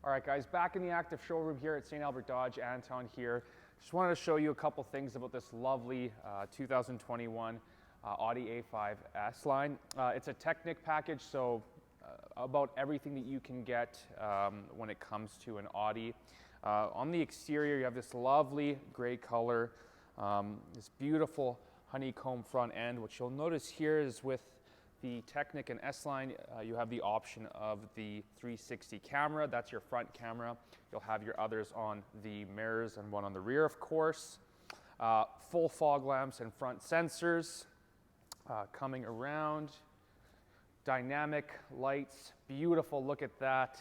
All right, guys, back in the active showroom here at St.Albert Dodge. Anton here. Just wanted to show you a couple things about this lovely 2021 Audi A5 S-Line. It's a Technik package, so about everything that you can get when it comes to an Audi. On the exterior, you have this lovely gray color, this beautiful honeycomb front end. What you'll notice here is with the Technik and S-Line, you have the option of the 360 camera. That's your front camera. You'll have your others on the mirrors and one on the rear, of course. Full fog lamps and front sensors coming around. Dynamic lights, beautiful, look at that.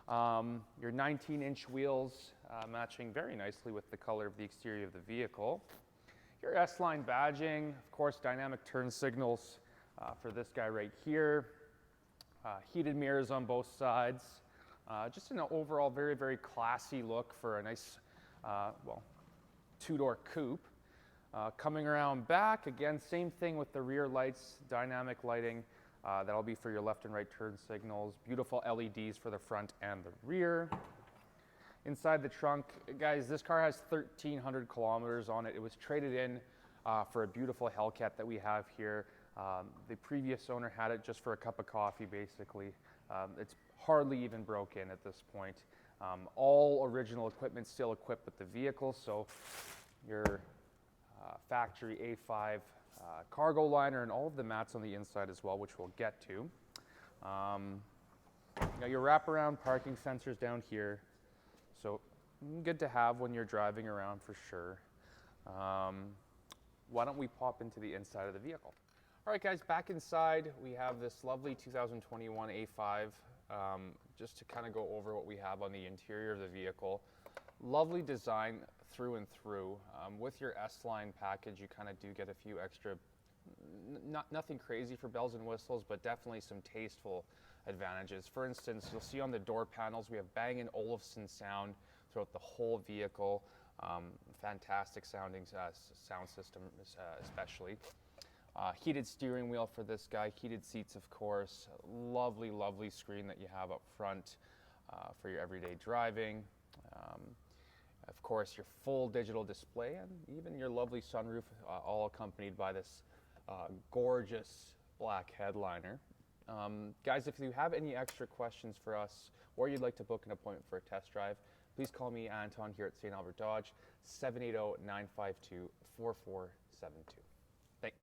Your 19-inch wheels matching very nicely with the color of the exterior of the vehicle. Your S-Line badging, of course, dynamic turn signals for this guy right here. Heated mirrors on both sides. Just an overall very, very classy look for a nice, two-door coupe. Coming around back, again, same thing with the rear lights, dynamic lighting. That'll be for your left and right turn signals. Beautiful LEDs for the front and the rear. Inside the trunk, guys, this car has 1,300 kilometers on it. It was traded in for a beautiful Hellcat that we have here. The previous owner had it just for a cup of coffee, basically. It's hardly even broke in at this point. All original equipment still equipped with the vehicle, so your factory A5 cargo liner and all of the mats on the inside as well, which we'll get to. You got your wraparound parking sensors down here, so good to have when you're driving around for sure. Why don't we pop into the inside of the vehicle? All right, guys, back inside, we have this lovely 2021 A5. Just to kind of go over what we have on the interior of the vehicle. Lovely design through and through. With your S-Line package, you kind of do get a few extra, nothing crazy for bells and whistles, but definitely some tasteful advantages. For instance, you'll see on the door panels, we have Bang & Olufsen sound throughout the whole vehicle. Fantastic sounding sound system, especially. Heated steering wheel for this guy, heated seats, of course. Lovely, lovely screen that you have up front for your everyday driving. Of course, your full digital display and even your lovely sunroof, all accompanied by this gorgeous black headliner. Guys, if you have any extra questions for us or you'd like to book an appointment for a test drive, please call me, Anton, here at St. Albert Dodge, 780-952-4472.